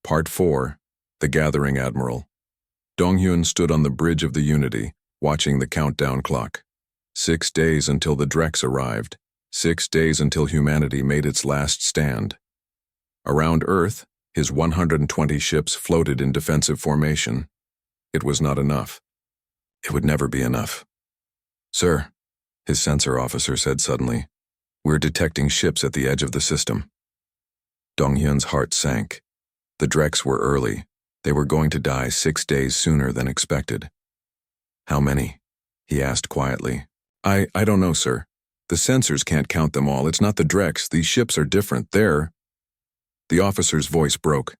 Part 4. The Gathering Admiral. Donghyun stood on the bridge of the Unity, watching the countdown clock. 6 days until the Drex arrived. 6 days until humanity made its last stand. Around Earth, his 120 ships floated in defensive formation. It was not enough. It would never be enough. "Sir," his sensor officer said suddenly, "we're detecting ships at the edge of the system." Donghyun's heart sank. The Drex were early. They were going to die 6 days sooner than expected. "How many?" he asked quietly. I don't know, sir. The sensors can't count them all. It's not the Drex. These ships are different. The officer's voice broke.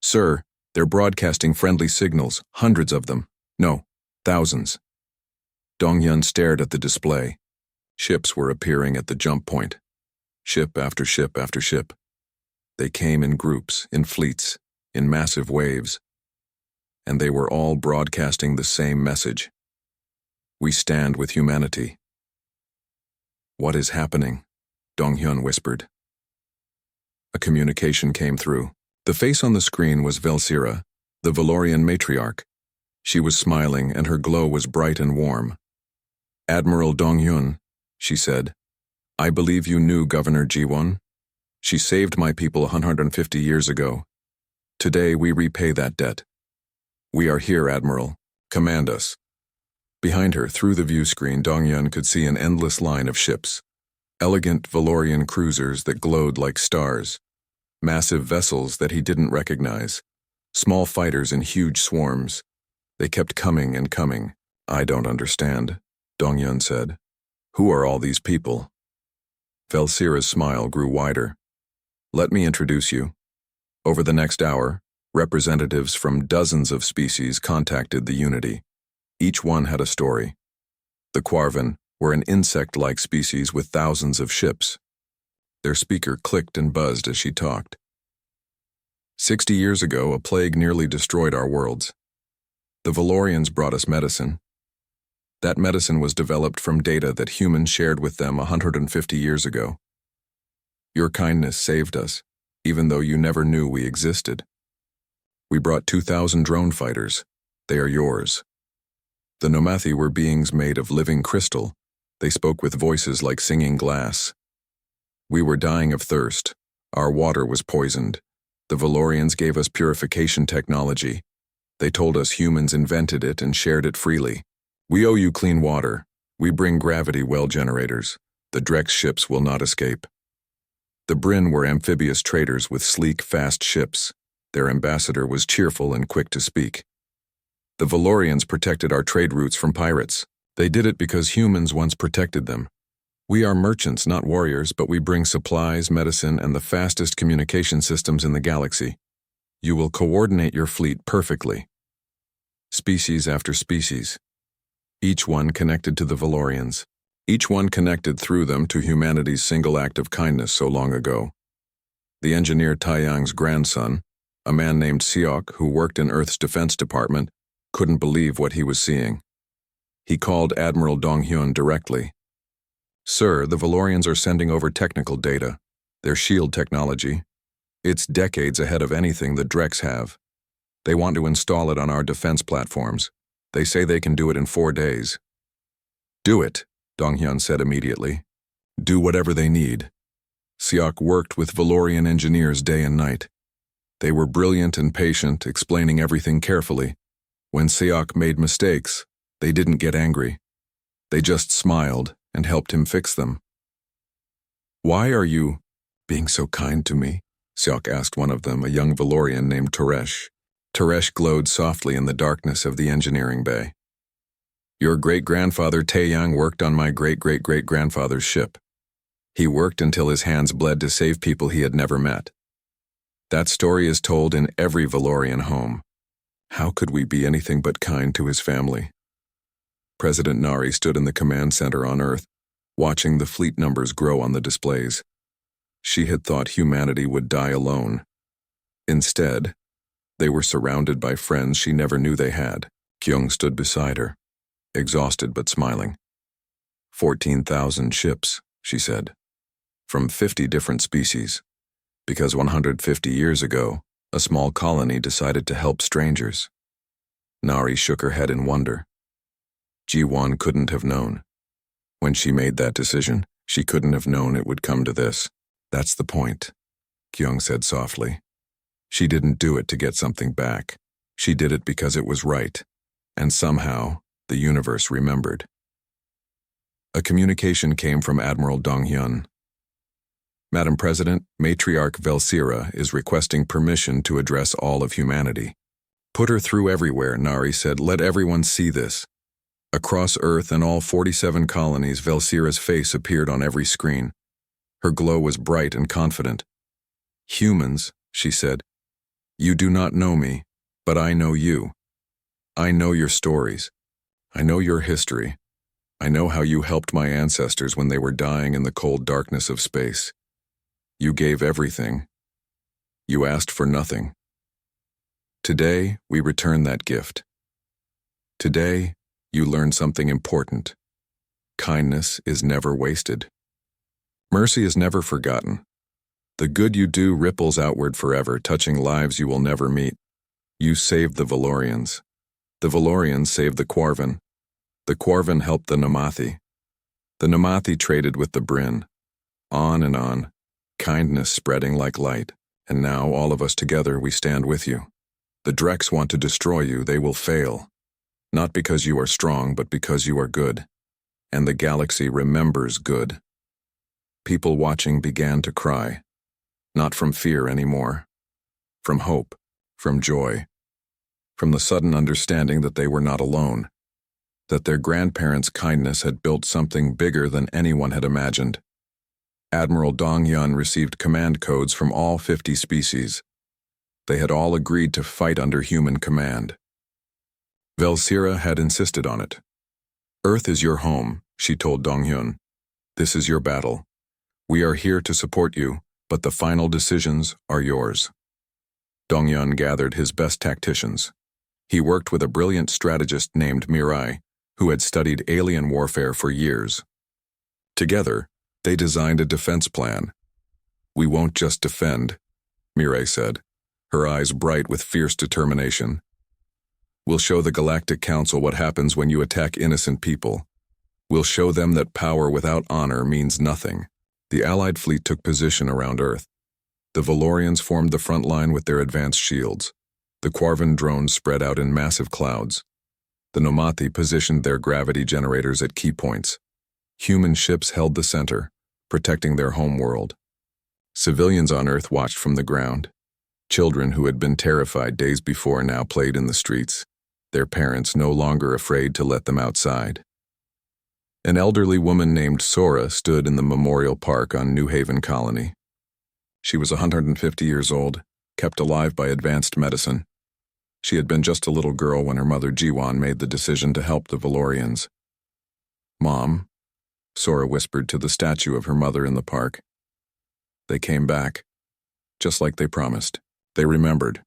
"Sir, they're broadcasting friendly signals, hundreds of them. No, thousands." Donghyun stared at the display. Ships were appearing at the jump point. Ship after ship after ship. They came in groups, in fleets, in massive waves. And they were all broadcasting the same message. "We stand with humanity." "What is happening?" Donghyun whispered. A communication came through. The face on the screen was Velsira, the Valorian matriarch. She was smiling and her glow was bright and warm. "Admiral Donghyun," she said, "I believe you knew Governor Jiwon. She saved my people 150 years ago. Today we repay that debt. We are here, Admiral. Command us." Behind her, through the view screen, Donghyun could see an endless line of ships. Elegant Valorian cruisers that glowed like stars. Massive vessels that he didn't recognize. Small fighters in huge swarms. They kept coming and coming. "I don't understand," Donghyun said. "Who are all these people?" Velsira's smile grew wider. "Let me introduce you." Over the next hour, representatives from dozens of species contacted the Unity. Each one had a story. The Quarvan were an insect-like species with thousands of ships. Their speaker clicked and buzzed as she talked. 60 years ago, a plague nearly destroyed our worlds. The Valorians brought us medicine. That medicine was developed from data that humans shared with them 150 years ago. Your kindness saved us, even though you never knew we existed. We brought 2,000 drone fighters. They are yours. The Nomathi were beings made of living crystal. They spoke with voices like singing glass. We were dying of thirst. Our water was poisoned. The Valorians gave us purification technology. They told us humans invented it and shared it freely. We owe you clean water. We bring gravity well generators. The Drex ships will not escape. The Bryn were amphibious traders with sleek, fast ships. Their ambassador was cheerful and quick to speak. The Valorians protected our trade routes from pirates. They did it because humans once protected them. We are merchants, not warriors, but we bring supplies, medicine, and the fastest communication systems in the galaxy. You will coordinate your fleet perfectly. Species after species. Each one connected to the Valorians. Each one connected through them to humanity's single act of kindness so long ago. The engineer Taeyang's grandson, a man named Seok who worked in Earth's Defense Department, couldn't believe what he was seeing. He called Admiral Donghyun directly. "Sir, the Valorians are sending over technical data. Their shield technology. It's decades ahead of anything the Drex have. They want to install it on our defense platforms. They say they can do it in 4 days." "Do it," Donghyun said immediately. "Do whatever they need." Seok worked with Valorian engineers day and night. They were brilliant and patient, explaining everything carefully. When Seok made mistakes, they didn't get angry. They just smiled and helped him fix them. "Why are you being so kind to me?" Seok asked one of them, a young Valorian named Teresh. Teresh glowed softly in the darkness of the engineering bay. "Your great-grandfather Taeyang worked on my great-great-great-grandfather's ship. He worked until his hands bled to save people he had never met. That story is told in every Valorian home. How could we be anything but kind to his family?" President Nari stood in the command center on Earth, watching the fleet numbers grow on the displays. She had thought humanity would die alone. Instead, they were surrounded by friends she never knew they had. Kyung stood beside her, exhausted but smiling. 14,000 ships, she said, from 50 different species, because 150 years ago, A small colony decided to help strangers. Nari shook her head in wonder. Ji-won couldn't have known. When she made that decision, she couldn't have known it would come to this. That's the point, Kyung said softly. She didn't do it to get something back. She did it because it was right. And somehow, the universe remembered. A communication came from Admiral Dong-hyun. Madam President, Matriarch Velsira is requesting permission to address all of humanity. Put her through everywhere, Nari said. Let everyone see this. Across Earth and all 47 colonies, Velsira's face appeared on every screen. Her glow was bright and confident. Humans, she said, you do not know me, but I know you. I know your stories. I know your history. I know how you helped my ancestors when they were dying in the cold darkness of space. You gave everything. You asked for nothing. Today, we return that gift. Today, you learn something important. Kindness is never wasted. Mercy is never forgotten. The good you do ripples outward forever, touching lives you will never meet. You saved the Valorians. The Valorians saved the Quarvan. The Quarvan helped the Namathi. The Namathi traded with the Bryn. On and on, kindness spreading like light, and now all of us together we stand with you. The Drex want to destroy you, they will fail. Not because you are strong, but because you are good. And the galaxy remembers good. People watching began to cry. Not from fear anymore. From hope, from joy. From the sudden understanding that they were not alone. That their grandparents' kindness had built something bigger than anyone had imagined. Admiral Dong-hyun received command codes from all 50 species. They had all agreed to fight under human command. Velsira had insisted on it. Earth is your home, she told Dong-hyun. This is your battle. We are here to support you, but the final decisions are yours. Dong-hyun gathered his best tacticians. He worked with a brilliant strategist named Mirai, who had studied alien warfare for years. Together, they designed a defense plan. We won't just defend, Mirai said, her eyes bright with fierce determination. We'll show the Galactic Council what happens when you attack innocent people. We'll show them that power without honor means nothing. The Allied fleet took position around Earth. The Valorians formed the front line with their advanced shields. The Quarvan drones spread out in massive clouds. The Namathi positioned their gravity generators at key points. Human ships held the center, protecting their home world. Civilians on Earth watched from the ground. Children who had been terrified days before now played in the streets, their parents no longer afraid to let them outside. An elderly woman named Sora stood in the memorial park on New Haven Colony. She was 150 years old, kept alive by advanced medicine. She had been just a little girl when her mother Ji-won made the decision to help the Valorians. Mom, Sora whispered to the statue of her mother in the park. They came back, just like they promised. They remembered.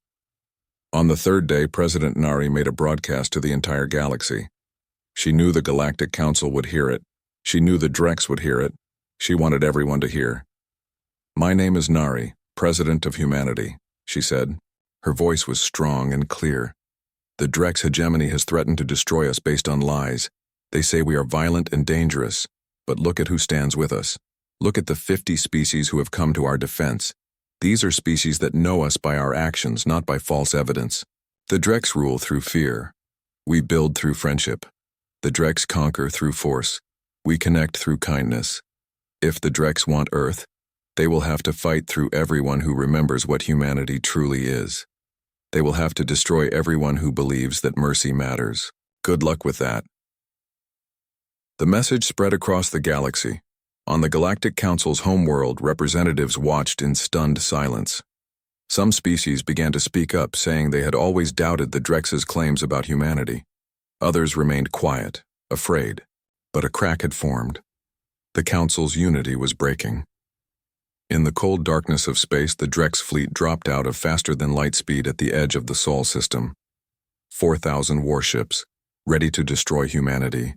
On the third day, President Nari made a broadcast to the entire galaxy. She knew the Galactic Council would hear it. She knew the Drex would hear it. She wanted everyone to hear. My name is Nari, President of Humanity, she said. Her voice was strong and clear. The Drex hegemony has threatened to destroy us based on lies. They say we are violent and dangerous, but look at who stands with us. Look at the 50 species who have come to our defense. These are species that know us by our actions, not by false evidence. The Drex rule through fear. We build through friendship. The Drex conquer through force. We connect through kindness. If the Drex want Earth, they will have to fight through everyone who remembers what humanity truly is. They will have to destroy everyone who believes that mercy matters. Good luck with that. The message spread across the galaxy. On the Galactic Council's homeworld, representatives watched in stunned silence. Some species began to speak up, saying they had always doubted the Drex's claims about humanity. Others remained quiet, afraid. But a crack had formed. The Council's unity was breaking. In the cold darkness of space, the Drex fleet dropped out of faster-than-light speed at the edge of the Sol system. 4,000 warships, ready to destroy humanity.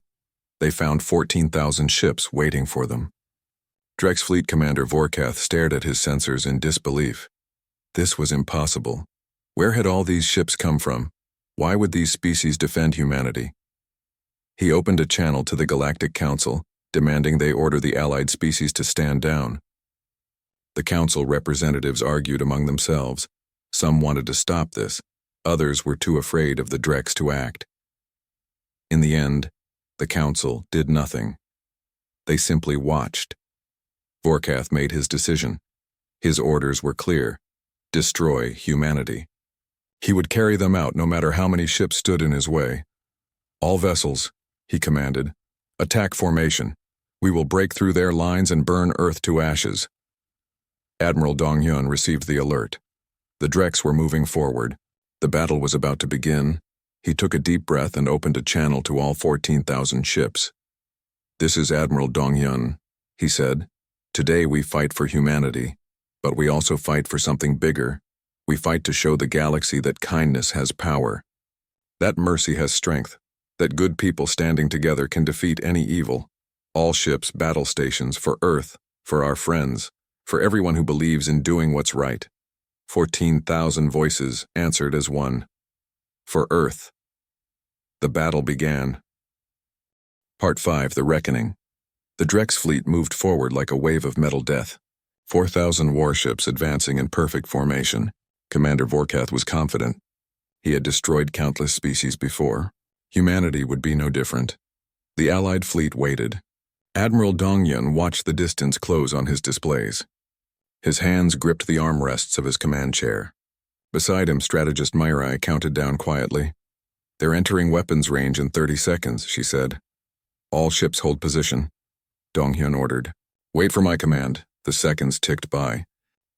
They found 14,000 ships waiting for them. Drex Fleet Commander Vorkath stared at his sensors in disbelief. This was impossible. Where had all these ships come from? Why would these species defend humanity? He opened a channel to the Galactic Council, demanding they order the allied species to stand down. The council representatives argued among themselves. Some wanted to stop this. Others were too afraid of the Drex to act. In the end, the council did nothing. They simply watched. Vorkath made his decision. His orders were clear: destroy humanity. He would carry them out no matter how many ships stood in his way. All vessels, he commanded, attack formation. We will break through their lines and burn Earth to ashes. Admiral Dong-hyun received the alert. The Drex were moving forward. The battle was about to begin. He took a deep breath and opened a channel to all 14,000 ships. "This is Admiral Dong-hyun," he said. "Today we fight for humanity, but we also fight for something bigger. We fight to show the galaxy that kindness has power, that mercy has strength, that good people standing together can defeat any evil. All ships, battle stations, for Earth, for our friends, for everyone who believes in doing what's right." 14,000 voices answered as one. For Earth. The battle began. Part 5, The Reckoning. The Drex fleet moved forward like a wave of metal death. 4,000 warships advancing in perfect formation. Commander Vorkath was confident. He had destroyed countless species before. Humanity would be no different. The Allied fleet waited. Admiral Dong-hyun watched the distance close on his displays. His hands gripped the armrests of his command chair. Beside him, strategist Mirai counted down quietly. "They're entering weapons range in 30 seconds, she said. "All ships hold position," Dong-hyun ordered. "Wait for my command." The seconds ticked by.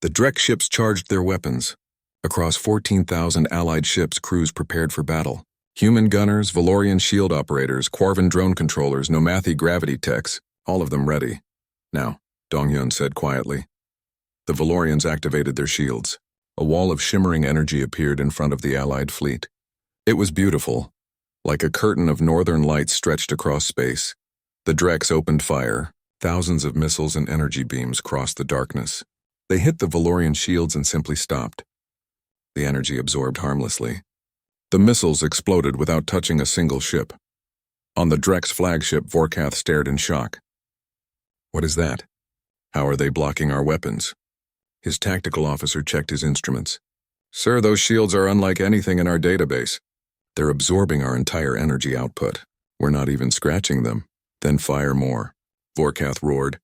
The Drex ships charged their weapons. Across 14,000 Allied ships, crews prepared for battle. Human gunners, Valorian shield operators, Quarvan drone controllers, Nomathi gravity techs, all of them ready. "Now," Dong-hyun said quietly. The Valorians activated their shields. A wall of shimmering energy appeared in front of the Allied fleet. It was beautiful, like a curtain of northern lights stretched across space. The Drex opened fire. Thousands of missiles and energy beams crossed the darkness. They hit the Valorian shields and simply stopped. The energy absorbed harmlessly. The missiles exploded without touching a single ship. On the Drex flagship, Vorkath stared in shock. "What is that? How are they blocking our weapons?" His tactical officer checked his instruments. "Sir, those shields are unlike anything in our database. They're absorbing our entire energy output. We're not even scratching them." "Then fire more," Vorkath roared.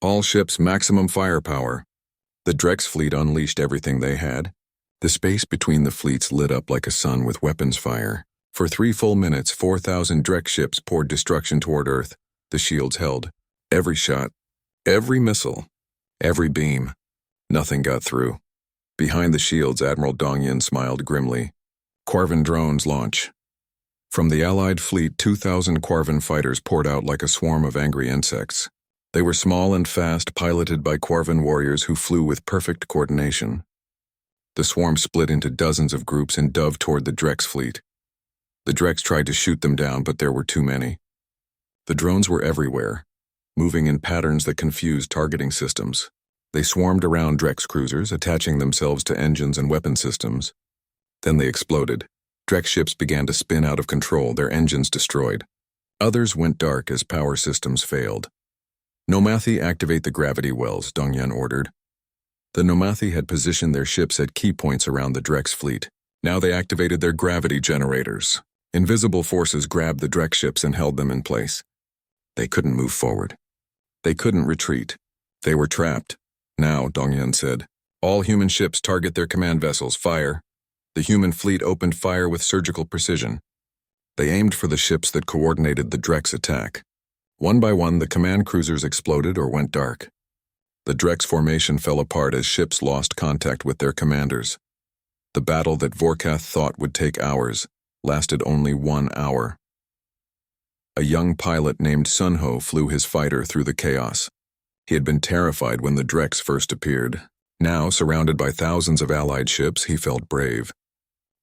"All ships maximum firepower." The Drex fleet unleashed everything they had. The space between the fleets lit up like a sun with weapons fire. For 3 full minutes, 4,000 Drex ships poured destruction toward Earth. The shields held. Every shot, every missile, every beam. Nothing got through. Behind the shields, Admiral Dong-hyun smiled grimly. Quarvan drones launch. From the Allied fleet, 2,000 Quarvan fighters poured out like a swarm of angry insects. They were small and fast, piloted by Quarvan warriors who flew with perfect coordination. The swarm split into dozens of groups and dove toward the Drex fleet. The Drex tried to shoot them down, but there were too many. The drones were everywhere, moving in patterns that confused targeting systems. They swarmed around Drex cruisers, attaching themselves to engines and weapon systems. Then they exploded. Drex ships began to spin out of control, their engines destroyed. Others went dark as power systems failed. "Nomathi, activate the gravity wells," Dong-hyun ordered. The Nomathi had positioned their ships at key points around the Drex fleet. Now they activated their gravity generators. Invisible forces grabbed the Drex ships and held them in place. They couldn't move forward. They couldn't retreat. They were trapped. "Now," Dong-hyun said, "all human ships target their command vessels. Fire." The human fleet opened fire with surgical precision. They aimed for the ships that coordinated the Drex attack. One by one, the command cruisers exploded or went dark. The Drex formation fell apart as ships lost contact with their commanders. The battle that Vorkath thought would take hours lasted only 1 hour. A young pilot named Sunho flew his fighter through the chaos. He had been terrified when the Drex first appeared. Now, surrounded by thousands of Allied ships, he felt brave.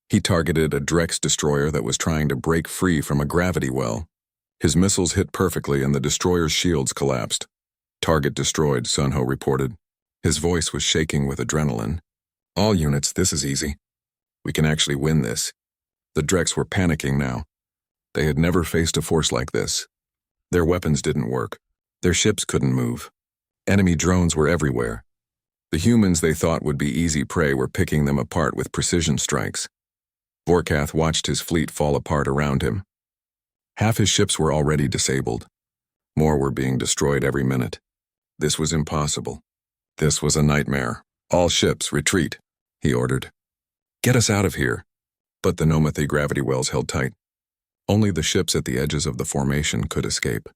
He targeted a Drex destroyer that was trying to break free from a gravity well. His missiles hit perfectly and the destroyer's shields collapsed. "Target destroyed," Sunho reported. His voice was shaking with adrenaline. "All units, this is easy." We can actually win this. The Dreks were panicking now. They had never faced a force like this. Their weapons didn't work. Their ships couldn't move. Enemy drones were everywhere. The humans they thought would be easy prey were picking them apart with precision strikes. Vorkath watched his fleet fall apart around him. Half his ships were already disabled. More were being destroyed every minute. This was impossible. This was a nightmare. All ships, retreat, he ordered. Get us out of here. But the Nomathi gravity wells held tight. Only the ships at the edges of the formation could escape.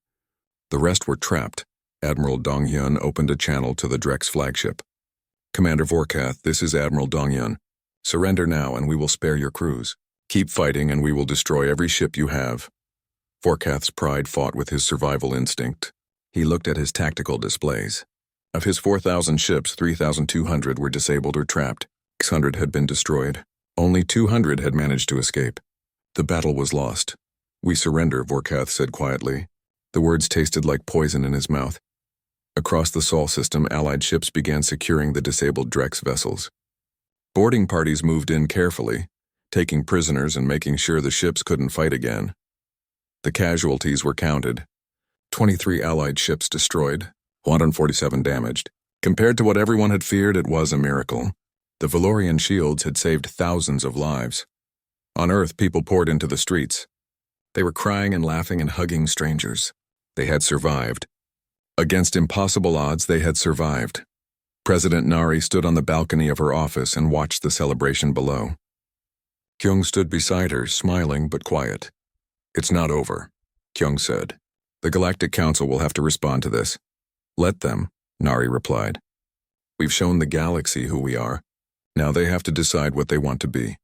The rest were trapped. Admiral Donghyun opened a channel to the Drek's flagship. Commander Vorkath, this is Admiral Donghyun. Surrender now and we will spare your crews. Keep fighting and we will destroy every ship you have. Vorkath's pride fought with his survival instinct. He looked at his tactical displays. Of his 4,000 ships, 3,200 were disabled or trapped. 600 had been destroyed. Only 200 had managed to escape. The battle was lost. We surrender, Vorkath said quietly. The words tasted like poison in his mouth. Across the Sol system, Allied ships began securing the disabled Drek's vessels. Boarding parties moved in carefully, taking prisoners and making sure the ships couldn't fight again. The casualties were counted. 23 Allied ships destroyed, 147 damaged. Compared to what everyone had feared, it was a miracle. The Valorian shields had saved thousands of lives. On Earth, people poured into the streets. They were crying and laughing and hugging strangers. They had survived. Against impossible odds, they had survived. President Nari stood on the balcony of her office and watched the celebration below. Kyung stood beside her, smiling but quiet. It's not over, Kyung said. The Galactic Council will have to respond to this. Let them, Nari replied. We've shown the galaxy who we are. Now they have to decide what they want to be.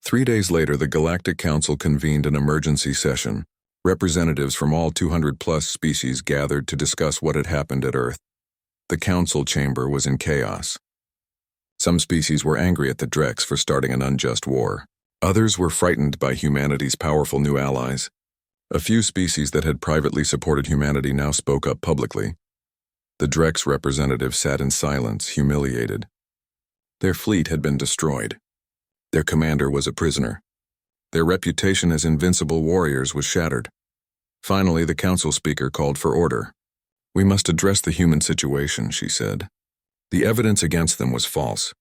3 days later, the Galactic Council convened an emergency session. Representatives from all 200-plus species gathered to discuss what had happened at Earth. The council chamber was in chaos. Some species were angry at the Dreks for starting an unjust war. Others were frightened by humanity's powerful new allies. A few species that had privately supported humanity now spoke up publicly. The Dreks representatives sat in silence, humiliated. Their fleet had been destroyed. Their commander was a prisoner. Their reputation as invincible warriors was shattered. Finally, the council speaker called for order. We must address the human situation, she said. The evidence against them was false.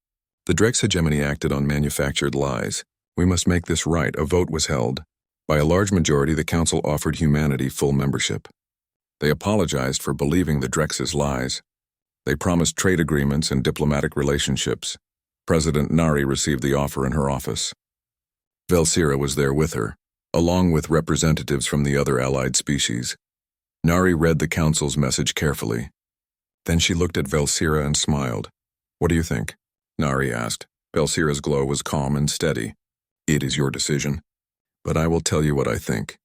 The Drek's hegemony acted on manufactured lies. We must make this right. A vote was held. By a large majority, the council offered humanity full membership. They apologized for believing the Dreks' lies. They promised trade agreements and diplomatic relationships. President Nari received the offer in her office. Velsira was there with her, along with representatives from the other allied species. Nari read the council's message carefully. Then she looked at Velsira and smiled. What do you think? Nari asked. Velsira's glow was calm and steady. It is your decision. But I will tell you what I think.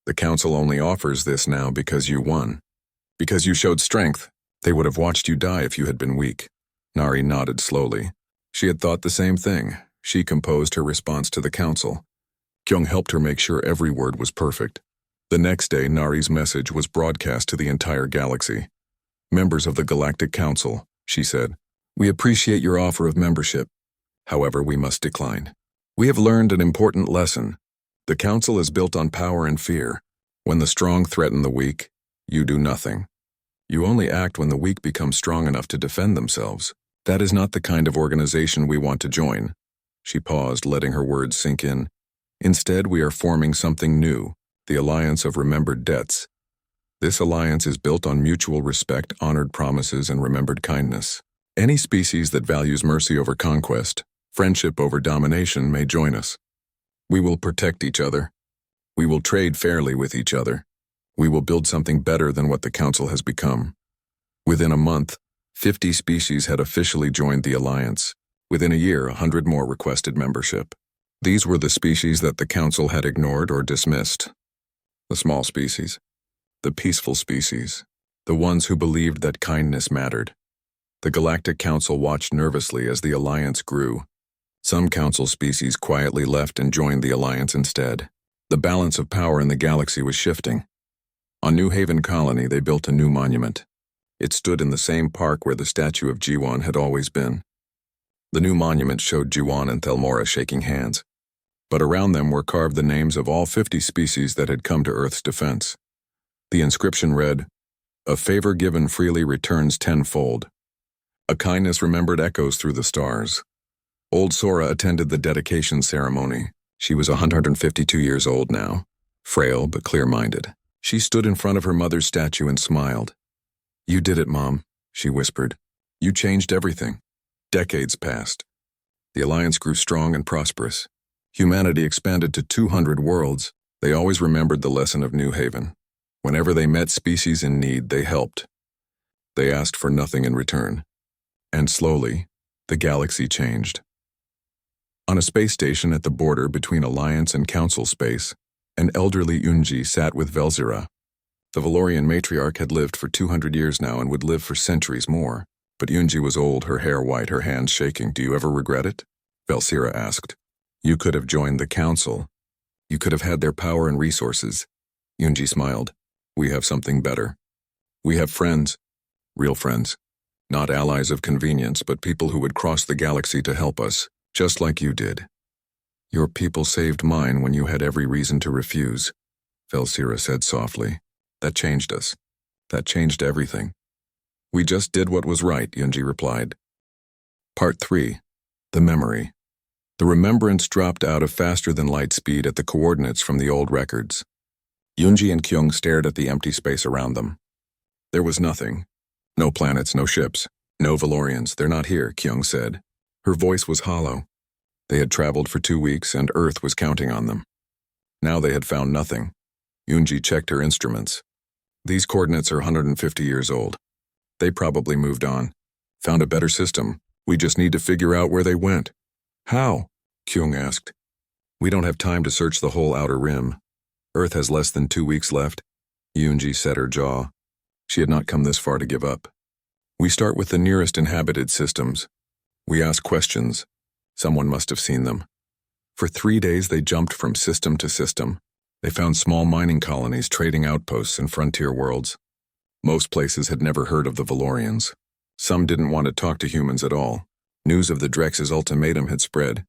The council only offers this now because you won. Because you showed strength. They would have watched you die if you had been weak. Nari nodded slowly. She had thought the same thing. She composed her response to the council. Kyung helped her make sure every word was perfect. The next day, Nari's message was broadcast to the entire galaxy. Members of the Galactic Council, she said, we appreciate your offer of membership. However, we must decline. We have learned an important lesson. The Council is built on power and fear. When the strong threaten the weak, you do nothing. You only act when the weak become strong enough to defend themselves. That is not the kind of organization we want to join. She paused, letting her words sink in. Instead, we are forming something new, the Alliance of Remembered Debts. This alliance is built on mutual respect, honored promises, and remembered kindness. Any species that values mercy over conquest, friendship over domination may join us. We will protect each other. We will trade fairly with each other. We will build something better than what the Council has become. Within a month, 50 species had officially joined the alliance. Within a year, 100 more requested membership. These were the species that the Council had ignored or dismissed. The small species. The peaceful species. The ones who believed that kindness mattered. The Galactic Council watched nervously as the alliance grew. Some Council species quietly left and joined the alliance instead. The balance of power in the galaxy was shifting. On New Haven Colony, they built a new monument. It stood in the same park where the statue of Jiwon had always been. The new monument showed Juan and Thelmora shaking hands, but around them were carved the names of all 50 species that had come to Earth's defense. The inscription read, "A favor given freely returns tenfold. A kindness remembered echoes through the stars." Old Sora attended the dedication ceremony. She was 152 years old now, frail but clear-minded. She stood in front of her mother's statue and smiled. "You did it, Mom," she whispered. "You changed everything." Decades passed. The Alliance grew strong and prosperous. Humanity expanded to 200 worlds. They always remembered the lesson of New Haven. Whenever they met species in need, they helped. They asked for nothing in return. And slowly, the galaxy changed. On a space station at the border between Alliance and Council space, an elderly Yunji sat with Velzira. The Valorian matriarch had lived for 200 years now and would live for centuries more. But Yunji was old, her hair white, her hands shaking. "Do you ever regret it?" Velzira asked. "You could have joined the Council. You could have had their power and resources." Yunji smiled. "We have something better. We have friends. Real friends. Not allies of convenience, but people who would cross the galaxy to help us, just like you did. Your people saved mine when you had every reason to refuse," Velzira said softly. "That changed us. That changed everything." "We just did what was right," Yunji replied. Part 3. The Memory. The remembrance dropped out of faster-than-light speed at the coordinates from the old records. Yunji and Kyung stared at the empty space around them. There was nothing. No planets, no ships, no Valorians. "They're not here," Kyung said. Her voice was hollow. They had traveled for 2 weeks, and Earth was counting on them. Now they had found nothing. Yunji checked her instruments. "These coordinates are 150 years old. They probably moved on. Found a better system. We just need to figure out where they went." "How?" Kyung asked. "We don't have time to search the whole outer rim. Earth has less than 2 weeks left." Yunji set her jaw. She had not come this far to give up. "We start with the nearest inhabited systems. We ask questions. Someone must have seen them." For 3 days they jumped from system to system. They found small mining colonies, trading outposts, and frontier worlds. Most places had never heard of the Valorians. Some didn't want to talk to humans at all. News of the Drex's ultimatum had spread.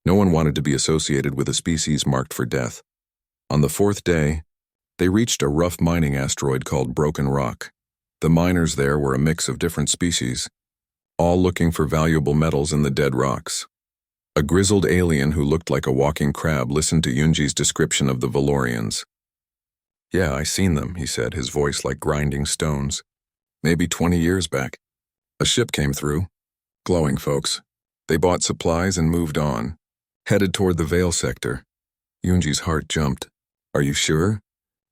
No one wanted to be associated with a species marked for death. On the 4th day, they reached a rough mining asteroid called Broken Rock. The miners there were a mix of different species, all looking for valuable metals in the dead rocks. A grizzled alien who looked like a walking crab listened to Yunji's description of the Valorians. "Yeah, I seen them," he said, his voice like grinding stones. "Maybe 20 years back. A ship came through. Glowing folks. They bought supplies and moved on. Headed toward the Vale sector." Yunji's heart jumped. "Are you sure?"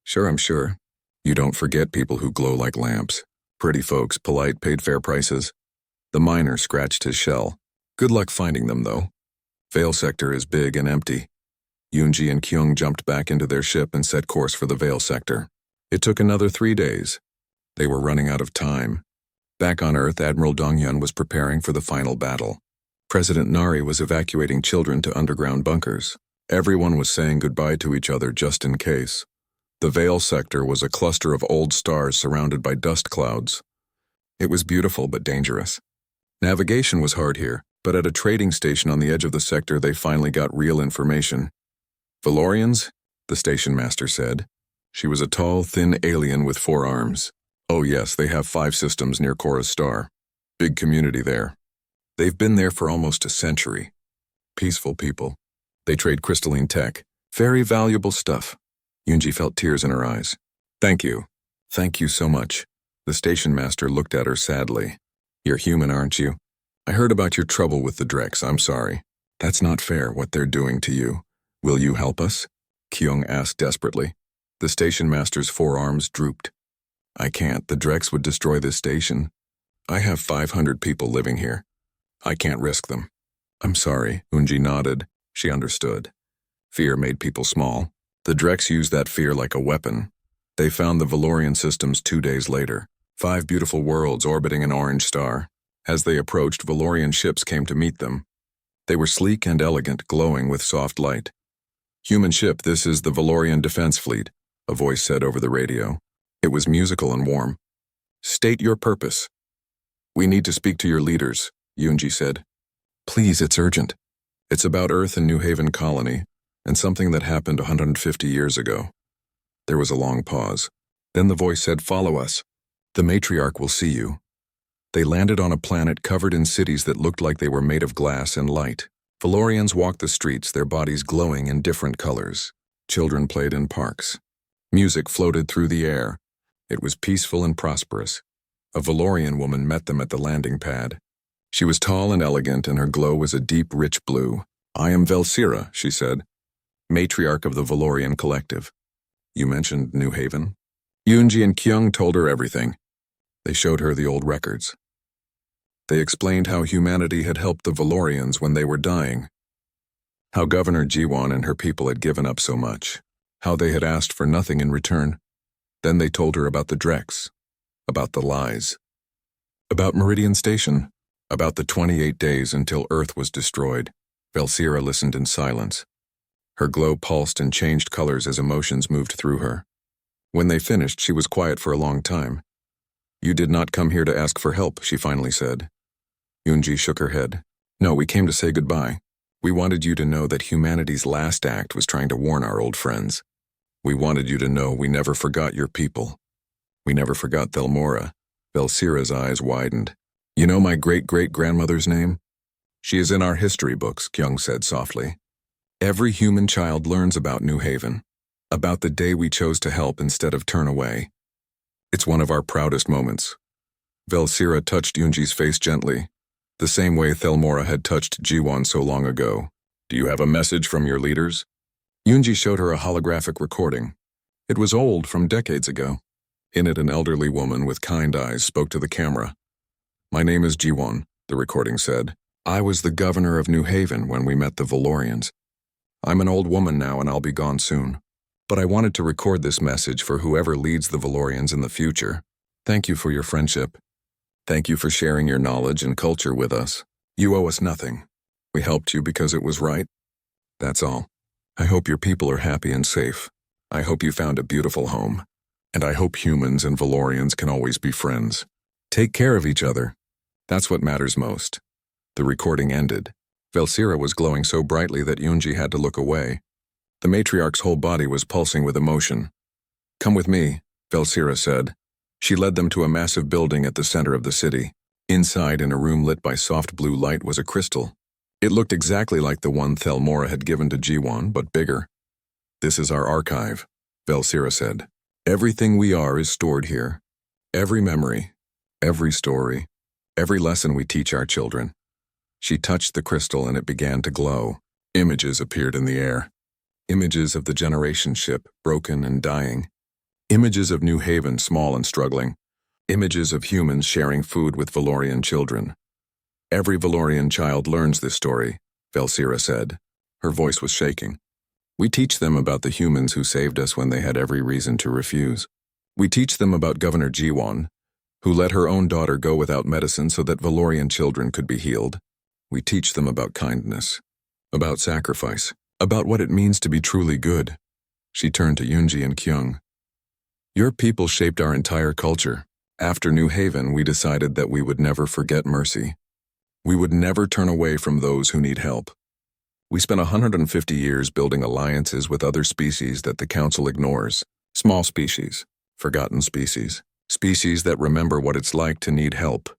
"Sure, I'm sure. You don't forget people who glow like lamps. Pretty folks, polite, paid fair prices." The miner scratched his shell. "Good luck finding them, though. Vale sector is big and empty." Yunji and Kyung jumped back into their ship and set course for the Vale sector. It took another 3 days. They were running out of time. Back on Earth, Admiral Donghyun was preparing for the final battle. President Nari was evacuating children to underground bunkers. Everyone was saying goodbye to each other just in case. The Vale sector was a cluster of old stars surrounded by dust clouds. It was beautiful but dangerous. Navigation was hard here, but at a trading station on the edge of the sector they finally got real information. "Valorians?" the station master said. She was a tall, thin alien with 4 arms. "Oh yes, they have 5 systems near Korra's star. Big community there. They've been there for almost a century. Peaceful people. They trade crystalline tech. Very valuable stuff." Yunji felt tears in her eyes. "Thank you. Thank you so much." The station master looked at her sadly. "You're human, aren't you? I heard about your trouble with the Drex. I'm sorry. That's not fair, what they're doing to you. Will you help us?" Kyung asked desperately. The station master's forearms drooped. "I can't. The Drex would destroy this station. I have 500 people living here. I can't risk them." "I'm sorry." Yunji nodded. She understood. Fear made people small. The Drex used that fear like a weapon. They found the Valorian systems 2 days later. 5 beautiful worlds orbiting an orange star. As they approached, Valorian ships came to meet them. They were sleek and elegant, glowing with soft light. "Human ship, this is the Valorian Defense Fleet," a voice said over the radio. It was musical and warm. "State your purpose." "We need to speak to your leaders," Yunji said. Please, it's urgent. It's about Earth and New Haven Colony, and something that happened 150 years ago. There was a long pause. Then the voice said, "Follow us. The matriarch will see you." They landed on a planet covered in cities that looked like they were made of glass and light. Valorians walked the streets, their bodies glowing in different colors. Children played in parks. Music floated through the air. It was peaceful and prosperous. A Valorian woman met them at the landing pad. She was tall and elegant, and her glow was a deep, rich blue. "I am Velsira," she said, matriarch of the Valorian collective. "You mentioned New Haven?" Yunji and Kyung told her everything. They showed her the old records. They explained how humanity had helped the Valorians when they were dying, how Governor Jiwon and her people had given up so much, how they had asked for nothing in return. Then they told her about the Drex, about the lies, about Meridian Station, about the 28 days until Earth was destroyed. Velsira listened in silence. Her glow pulsed and changed colors as emotions moved through her. When they finished, she was quiet for a long time. "You did not come here to ask for help," she finally said. Yunji shook her head. "No, we came to say goodbye. We wanted you to know that humanity's last act was trying to warn our old friends. We wanted you to know we never forgot your people. We never forgot Thelmora." Velsira's eyes widened. "You know my great-great-grandmother's name? She is in our history books," Kyung said softly. "Every human child learns about New Haven, about the day we chose to help instead of turn away. It's one of our proudest moments." Velsira touched Yunji's face gently, the same way Thelmora had touched Jiwon so long ago. "Do you have a message from your leaders?" Yunji showed her a holographic recording. It was old, from decades ago. In it, an elderly woman with kind eyes spoke to the camera. "My name is Jiwon," the recording said. "I was the governor of New Haven when we met the Valorians. I'm an old woman now and I'll be gone soon. But I wanted to record this message for whoever leads the Valorians in the future. Thank you for your friendship. Thank you for sharing your knowledge and culture with us. You owe us nothing. We helped you because it was right. That's all. I hope your people are happy and safe. I hope you found a beautiful home. And I hope humans and Valorians can always be friends. Take care of each other. That's what matters most." The recording ended. Velsira was glowing so brightly that Yunji had to look away. The matriarch's whole body was pulsing with emotion. "Come with me," Velsira said. She led them to a massive building at the center of the city. Inside, in a room lit by soft blue light, was a crystal. It looked exactly like the one Thelmora had given to Jiwon, but bigger. "This is our archive," Velsira said. "Everything we are is stored here. Every memory, every story, every lesson we teach our children." She touched the crystal and it began to glow. Images appeared in the air. Images of the generation ship, broken and dying. Images of New Haven, small and struggling. Images of humans sharing food with Valorian children. "Every Valorian child learns this story," Velsira said. Her voice was shaking. "We teach them about the humans who saved us when they had every reason to refuse. We teach them about Governor Jiwon, who let her own daughter go without medicine so that Valorian children could be healed. We teach them about kindness, about sacrifice, about what it means to be truly good." She turned to Yunji and Kyung. "Your people shaped our entire culture. After New Haven, we decided that we would never forget mercy. We would never turn away from those who need help. We spent 150 years building alliances with other species that the Council ignores. Small species, forgotten species, species that remember what it's like to need help."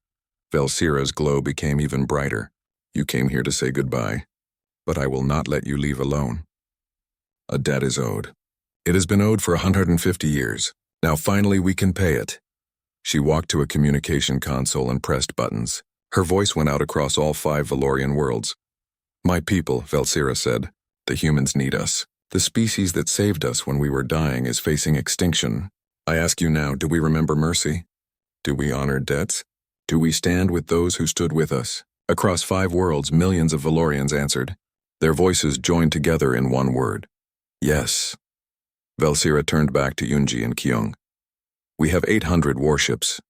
Velsira's glow became even brighter. "You came here to say goodbye, but I will not let you leave alone. A debt is owed. It has been owed for 150 years. Now finally we can pay it." She walked to a communication console and pressed buttons. Her voice went out across all 5 Valorian worlds. "My people," Velsira said, "the humans need us. The species that saved us when we were dying is facing extinction. I ask you now, do we remember mercy? Do we honor debts? Do we stand with those who stood with us?" Across 5 worlds, millions of Valorians answered. Their voices joined together in one word. "Yes." Velsira turned back to Yunji and Kyung. "We have 800 warships.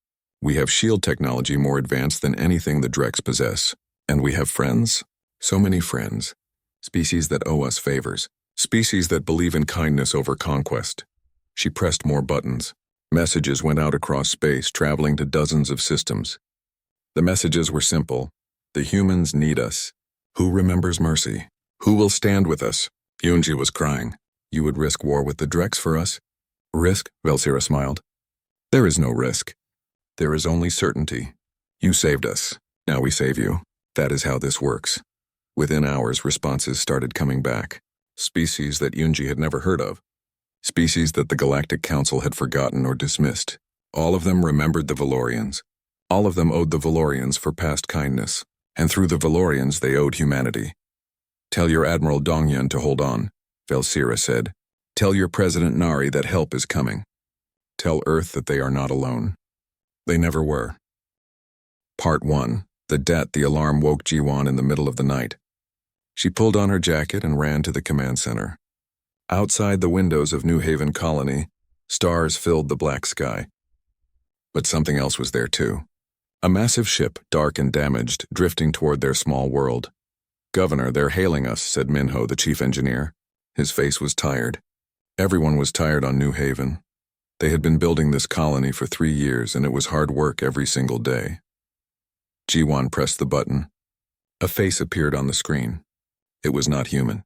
We have shield technology more advanced than anything the Drex possess. And we have friends. So many friends. Species that owe us favors. Species that believe in kindness over conquest." She pressed more buttons. Messages went out across space, traveling to dozens of systems. The messages were simple. The humans need us. Who remembers mercy? Who will stand with us? Yunji was crying. You would risk war with the Drex for us? Risk? Velsira smiled. There is no risk. There is only certainty. You saved us. Now we save you. That is how this works. Within hours, responses started coming back. Species that Yunji had never heard of. Species that the Galactic Council had forgotten or dismissed. All of them remembered the Valorians. All of them owed the Valorians for past kindness. And through the Valorians, they owed humanity. Tell your Admiral Dongyun to hold on, Velsira said. Tell your President Nari that help is coming. Tell Earth that they are not alone. They never were. Part 1. The alarm woke Jiwan in the middle of the night. She pulled on her jacket and ran to the command center. Outside the windows of New Haven Colony, stars filled the black sky. But something else was there too. A massive ship, dark and damaged, drifting toward their small world. Governor, they're hailing us, said Minho, the chief engineer. His face was tired. Everyone was tired on New Haven. They had been building this colony for 3 years, and it was hard work every single day. Jiwan pressed the button. A face appeared on the screen. It was not human.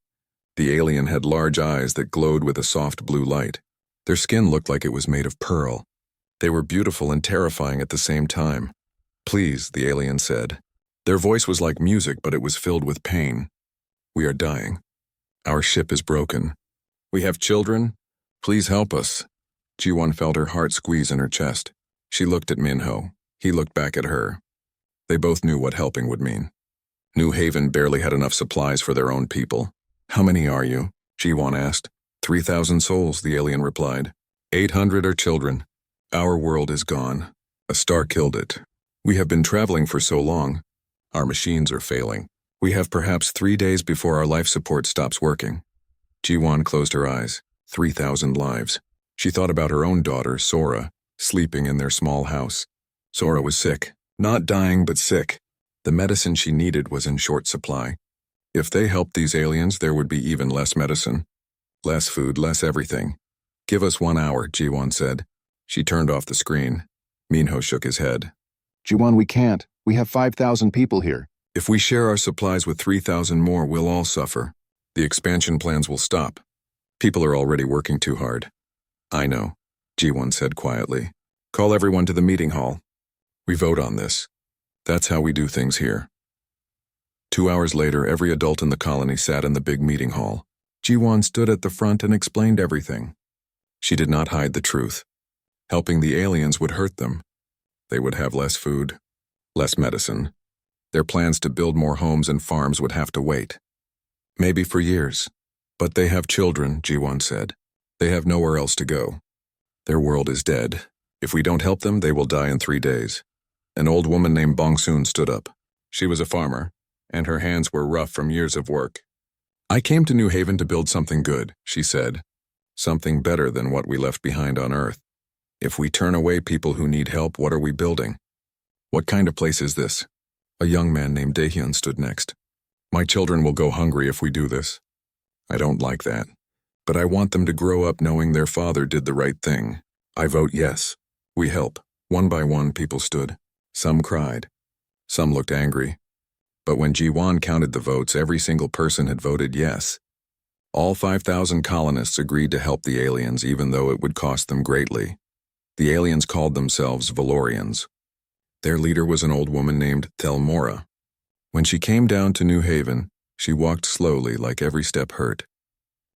The alien had large eyes that glowed with a soft blue light. Their skin looked like it was made of pearl. They were beautiful and terrifying at the same time. Please, the alien said. Their voice was like music, but it was filled with pain. We are dying. Our ship is broken. We have children. Please help us. Jiwan felt her heart squeeze in her chest. She looked at Minho. He looked back at her. They both knew what helping would mean. New Haven barely had enough supplies for their own people. How many are you? Jiwan asked. 3,000 souls, the alien replied. 800 are children. Our world is gone. A star killed it. We have been traveling for so long. Our machines are failing. We have perhaps 3 days before our life support stops working. Jiwan closed her eyes. 3,000 lives. She thought about her own daughter, Sora, sleeping in their small house. Sora was sick. Not dying, but sick. The medicine she needed was in short supply. If they helped these aliens, there would be even less medicine. Less food, less everything. Give us 1 hour, Jiwan said. She turned off the screen. Minho shook his head. Jiwan, we can't. We have 5,000 people here. If we share our supplies with 3,000 more, we'll all suffer. The expansion plans will stop. People are already working too hard. I know, Jiwan said quietly. Call everyone to the meeting hall. We vote on this. That's how we do things here. 2 hours later, every adult in the colony sat in the big meeting hall. Jiwan stood at the front and explained everything. She did not hide the truth. Helping the aliens would hurt them. They would have less food, less medicine. Their plans to build more homes and farms would have to wait. Maybe for years. But they have children, Jiwan said. They have nowhere else to go. Their world is dead. If we don't help them, they will die in 3 days. An old woman named Bongsoon stood up. She was a farmer, and her hands were rough from years of work. I came to New Haven to build something good, she said. Something better than what we left behind on Earth. If we turn away people who need help, what are we building? What kind of place is this? A young man named Daehyun stood next. My children will go hungry if we do this. I don't like that. But I want them to grow up knowing their father did the right thing. I vote yes. We help. One by one, people stood. Some cried. Some looked angry. But when Jiwan counted the votes, every single person had voted yes. All 5,000 colonists agreed to help the aliens, even though it would cost them greatly. The aliens called themselves Valorians. Their leader was an old woman named Thelmora. When she came down to New Haven, she walked slowly, like every step hurt.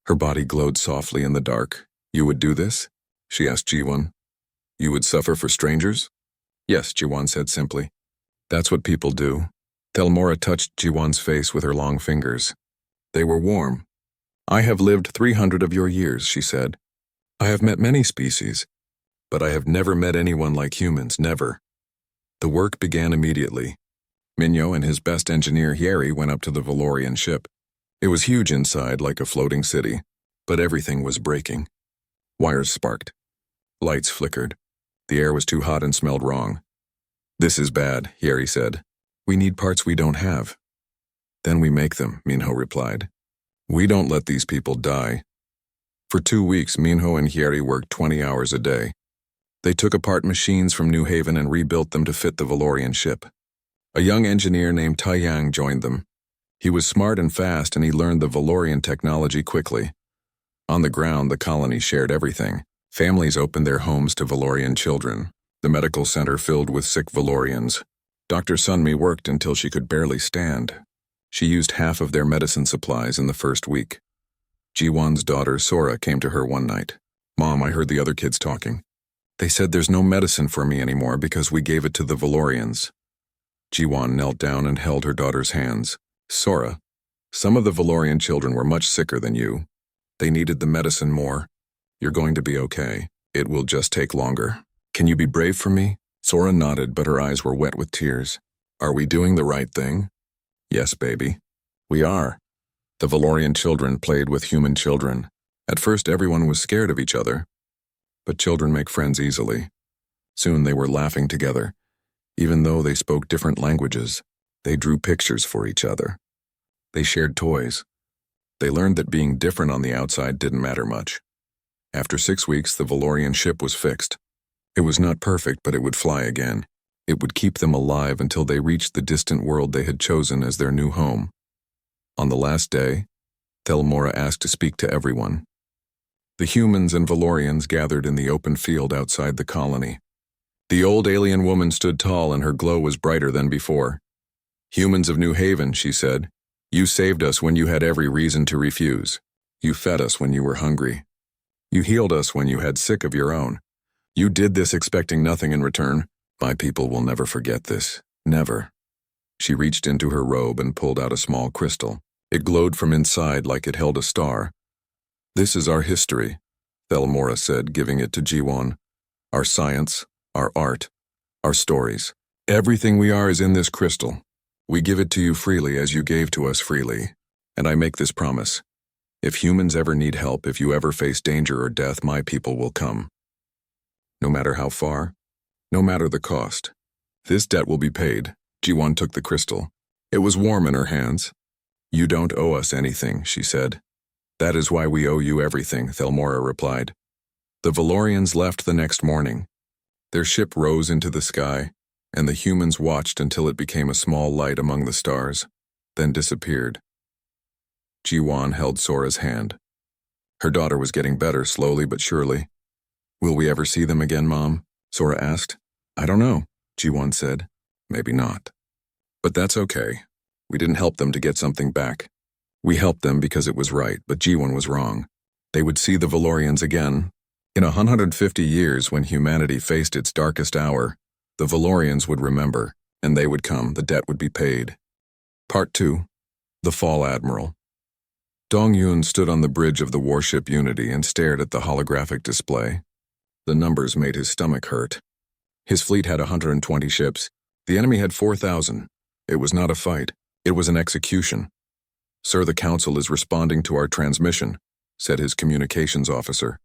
Her body glowed softly in the dark. You would do this? She asked Jiwan. You would suffer for strangers? Yes, Jiwan said simply. That's what people do. Thelmora touched Jiwan's face with her long fingers. They were warm. I have lived 300 of your years, she said. I have met many species, but I have never met anyone like humans, never. The work began immediately. Minho and his best engineer Hyeri went up to the Valorian ship. It was huge inside, like a floating city, but everything was breaking. Wires sparked. Lights flickered. The air was too hot and smelled wrong. This is bad, Hyeri said. We need parts we don't have. Then we make them, Minho replied. We don't let these people die. For 2 weeks, Minho and Hyeri worked 20 hours a day. They took apart machines from New Haven and rebuilt them to fit the Valorian ship. A young engineer named Taiyang joined them. He was smart and fast, and he learned the Valorian technology quickly. On the ground, the colony shared everything. Families opened their homes to Valorian children. The medical center filled with sick Valorians. Dr. Sunmi worked until she could barely stand. She used half of their medicine supplies in the first week. Jiwon's daughter, Sora, came to her one night. "Mom, I heard the other kids talking. They said there's no medicine for me anymore because we gave it to the Valorians." Jiwon knelt down and held her daughter's hands. "Sora, some of the Valorian children were much sicker than you. They needed the medicine more. You're going to be okay. It will just take longer. Can you be brave for me?" Sora nodded, but her eyes were wet with tears. "Are we doing the right thing?" "Yes, baby. We are." The Valorian children played with human children. At first, everyone was scared of each other. But children make friends easily. Soon they were laughing together. Even though they spoke different languages, they drew pictures for each other. They shared toys. They learned that being different on the outside didn't matter much. After 6 weeks, the Valorian ship was fixed. It was not perfect, but it would fly again. It would keep them alive until they reached the distant world they had chosen as their new home. On the last day, Thelmora asked to speak to everyone. The humans and Valorians gathered in the open field outside the colony. The old alien woman stood tall, and her glow was brighter than before. "Humans of New Haven," she said, "you saved us when you had every reason to refuse. You fed us when you were hungry. You healed us when you had sick of your own. You did this expecting nothing in return. My people will never forget this. Never." She reached into her robe and pulled out a small crystal. It glowed from inside like it held a star. "This is our history," Thelmora said, giving it to Jiwon. "Our science, our art, our stories. Everything we are is in this crystal. We give it to you freely as you gave to us freely. And I make this promise. If humans ever need help, if you ever face danger or death, my people will come. No matter how far, no matter the cost. This debt will be paid." Jiwon took the crystal. It was warm in her hands. "You don't owe us anything," she said. "That is why we owe you everything," Thelmora replied. The Valorians left the next morning. Their ship rose into the sky, and the humans watched until it became a small light among the stars, then disappeared. Jiwon held Sora's hand. Her daughter was getting better, slowly but surely. "Will we ever see them again, Mom?" Sora asked. "I don't know," Jiwon said. "Maybe not. But that's okay. We didn't help them to get something back. We helped them because it was right, but Jiwon was wrong. They would see the Valorians again. In 150 years, when humanity faced its darkest hour, the Valorians would remember, and they would come. The debt would be paid." Part 2. The Fall Admiral. Dong-Yun stood on the bridge of the warship Unity and stared at the holographic display. The numbers made his stomach hurt. His fleet had 120 ships. The enemy had 4,000. It was not a fight. It was an execution. "Sir, the Council is responding to our transmission," said his communications officer.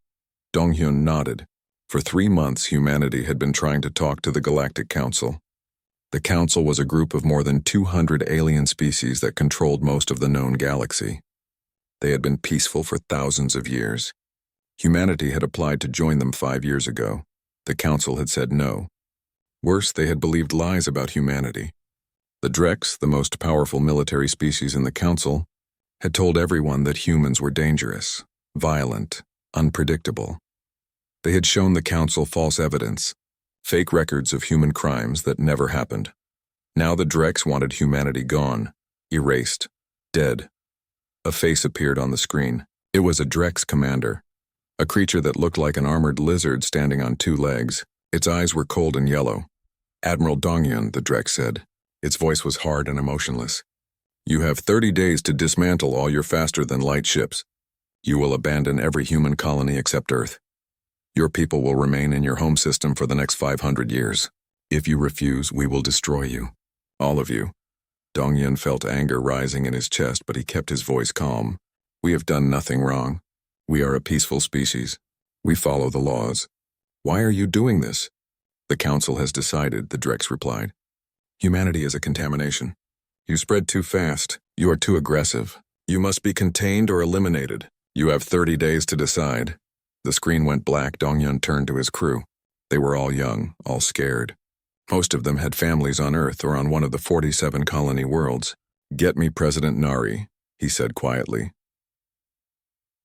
Dong-Hyun nodded. For 3 months, humanity had been trying to talk to the Galactic Council. The Council was a group of more than 200 alien species that controlled most of the known galaxy. They had been peaceful for thousands of years. Humanity had applied to join them 5 years ago. The Council had said no. Worse, they had believed lies about humanity. The Drex, the most powerful military species in the Council, had told everyone that humans were dangerous, violent, unpredictable. They had shown the Council false evidence, fake records of human crimes that never happened. Now the Drex wanted humanity gone, erased, dead. A face appeared on the screen. It was a Drex commander, a creature that looked like an armored lizard standing on 2 legs. Its eyes were cold and yellow. "Admiral Dong-Yun," the Drex said. Its voice was hard and emotionless. "You have 30 days to dismantle all your faster-than-light ships. You will abandon every human colony except Earth. Your people will remain in your home system for the next 500 years. If you refuse, we will destroy you. All of you." Dong-Yun felt anger rising in his chest, but he kept his voice calm. "We have done nothing wrong. We are a peaceful species. We follow the laws. Why are you doing this?" "The Council has decided," the Drex replied. "Humanity is a contamination. You spread too fast. You are too aggressive. You must be contained or eliminated. You have 30 days to decide." The screen went black. Dong-Yun turned to his crew. They were all young, all scared. Most of them had families on Earth or on one of the 47 colony worlds. "Get me President Nari," he said quietly.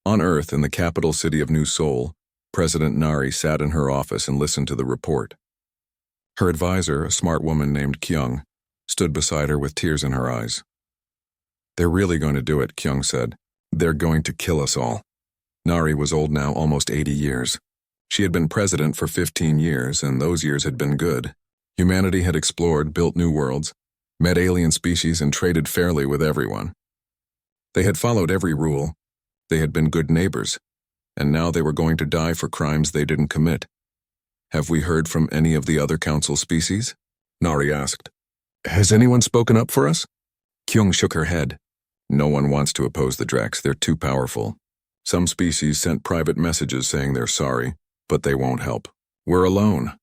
On Earth, in the capital city of New Seoul, President Nari sat in her office and listened to the report. Her advisor, a smart woman named Kyung, stood beside her with tears in her eyes. "They're really going to do it," Kyung said. "They're going to kill us all." Nari was old now, almost 80 years. She had been president for 15 years, and those years had been good. Humanity had explored, built new worlds, met alien species, and traded fairly with everyone. They had followed every rule. They had been good neighbors, and now they were going to die for crimes they didn't commit. "Have we heard from any of the other council species?" Nari asked. "Has anyone spoken up for us?" Kyung shook her head. "No one wants to oppose the Drex. They're too powerful. Some species sent private messages saying they're sorry, but they won't help. We're alone."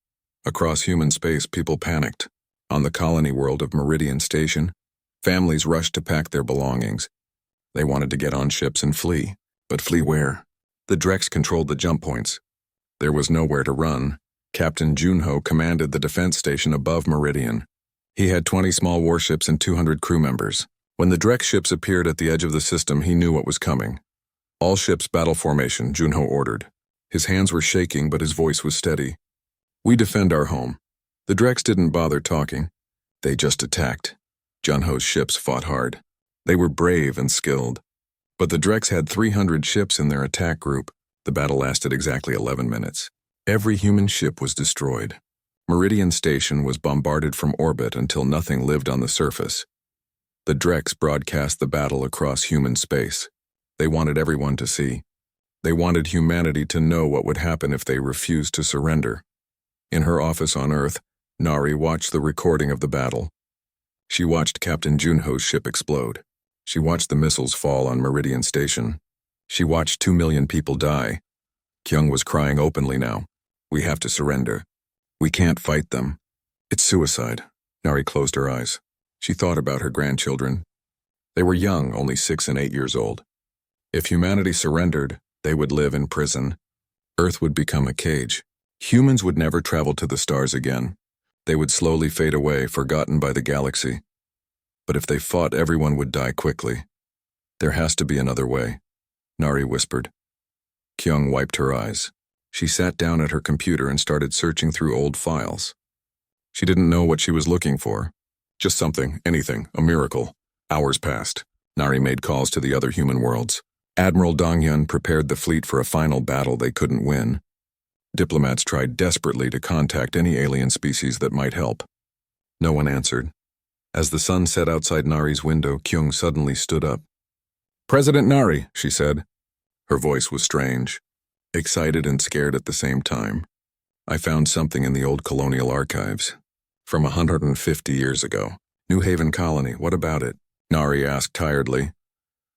Across human space, people panicked. On the colony world of Meridian Station, families rushed to pack their belongings. They wanted to get on ships and flee. But flee where? The Drex controlled the jump points. There was nowhere to run. Captain Junho commanded the defense station above Meridian. He had 20 small warships and 200 crew members. When the Drex ships appeared at the edge of the system, he knew what was coming. "All ships battle formation," Junho ordered. His hands were shaking, but his voice was steady. "We defend our home." The Drex didn't bother talking. They just attacked. Junho's ships fought hard. They were brave and skilled. But the Drex had 300 ships in their attack group. The battle lasted exactly 11 minutes. Every human ship was destroyed. Meridian Station was bombarded from orbit until nothing lived on the surface. The Drex broadcast the battle across human space. They wanted everyone to see. They wanted humanity to know what would happen if they refused to surrender. In her office on Earth, Nari watched the recording of the battle. She watched Captain Junho's ship explode. She watched the missiles fall on Meridian Station. She watched 2 million people die. Kyung was crying openly now. "We have to surrender. We can't fight them. It's suicide." Nari closed her eyes. She thought about her grandchildren. They were young, only 6 and 8 years old. If humanity surrendered, they would live in prison. Earth would become a cage. Humans would never travel to the stars again. They would slowly fade away, forgotten by the galaxy. But if they fought, everyone would die quickly. "There has to be another way," Nari whispered. Kyung wiped her eyes. She sat down at her computer and started searching through old files. She didn't know what she was looking for. Just something, anything, a miracle. Hours passed. Nari made calls to the other human worlds. Admiral Donghyun prepared the fleet for a final battle they couldn't win. Diplomats tried desperately to contact any alien species that might help. No one answered. As the sun set outside Nari's window, Kyung suddenly stood up. "President Nari," she said. Her voice was strange, excited and scared at the same time. "I found something in the old colonial archives. From 150 years ago. New Haven Colony, what about it?" Nari asked tiredly.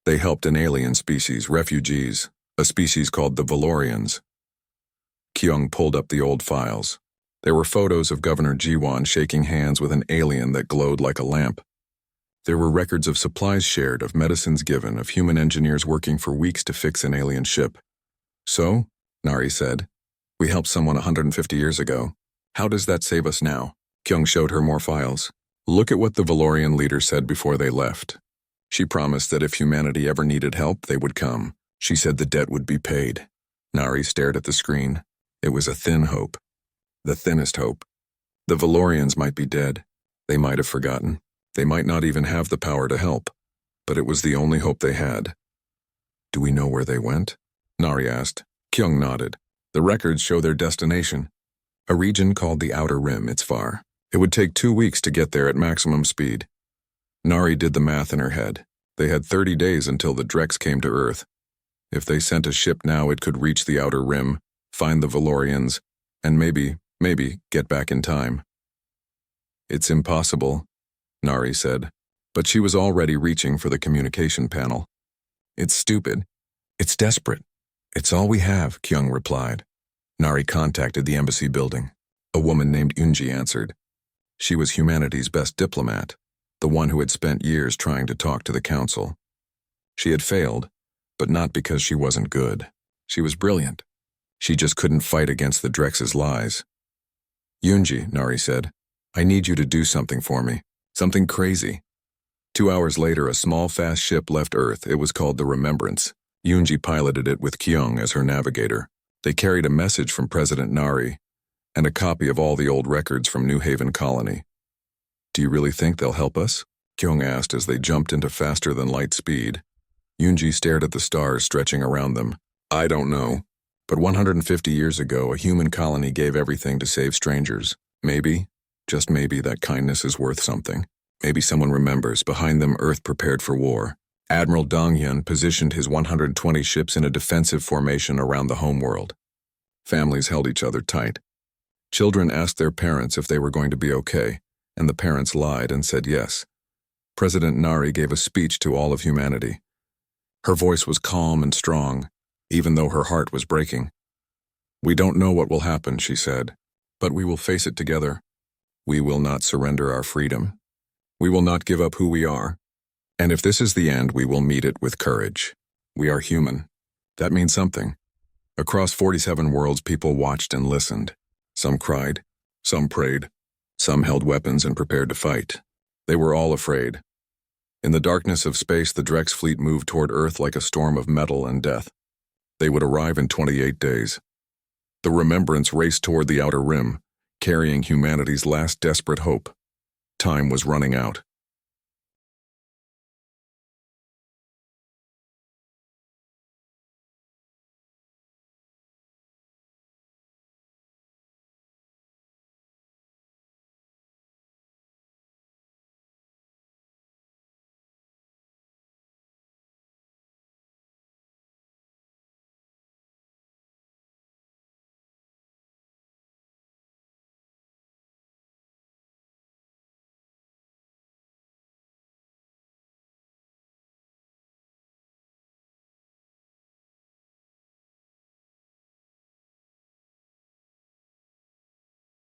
"They helped an alien species, refugees, a species called the Valorians." Kyung pulled up the old files. There were photos of Governor Jiwon shaking hands with an alien that glowed like a lamp. There were records of supplies shared, of medicines given, of human engineers working for weeks to fix an alien ship. "So," Nari said, "we helped someone 150 years ago. How does that save us now?" Kyung showed her more files. "Look at what the Valorian leader said before they left. She promised that if humanity ever needed help, they would come. She said the debt would be paid." Nari stared at the screen. It was a thin hope. The thinnest hope. The Valorians might be dead. They might have forgotten. They might not even have the power to help. But it was the only hope they had. "Do we know where they went?" Nari asked. Kyung nodded. "The records show their destination. A region called the Outer Rim. It's far. It would take 2 weeks to get there at maximum speed." Nari did the math in her head. They had 30 days until the Drex came to Earth. If they sent a ship now, it could reach the Outer Rim, find the Valorians, and maybe get back in time. "It's impossible," Nari said, but she was already reaching for the communication panel. "It's stupid. It's desperate. It's all we have," Kyung replied. Nari contacted the embassy building. A woman named Eunji answered. She was humanity's best diplomat, the one who had spent years trying to talk to the council. She had failed, but not because she wasn't good. She was brilliant. She just couldn't fight against the Drex's lies. "Eunji," Nari said, "I need you to do something for me. Something crazy." 2 hours later, a small, fast ship left Earth. It was called the Remembrance. Yunji piloted it with Kyung as her navigator. They carried a message from President Nari and a copy of all the old records from New Haven Colony. "Do you really think they'll help us?" Kyung asked as they jumped into faster-than-light speed. Yunji stared at the stars stretching around them. "I don't know. But 150 years ago, a human colony gave everything to save strangers. Maybe, just maybe, that kindness is worth something. Maybe someone remembers. Behind them, Earth prepared for war. Admiral Donghyun positioned his 120 ships in a defensive formation around the homeworld. Families held each other tight. Children asked their parents if they were going to be okay, and the parents lied and said yes. President Nari gave a speech to all of humanity. Her voice was calm and strong, even though her heart was breaking. "We don't know what will happen," she said, "but we will face it together. We will not surrender our freedom. We will not give up who we are. And if this is the end, we will meet it with courage. We are human. That means something." Across 47 worlds, people watched and listened. Some cried, some prayed, some held weapons and prepared to fight. They were all afraid. In the darkness of space, the Drex fleet moved toward Earth like a storm of metal and death. They would arrive in 28 days. The Remembrance raced toward the outer rim, carrying humanity's last desperate hope. Time was running out.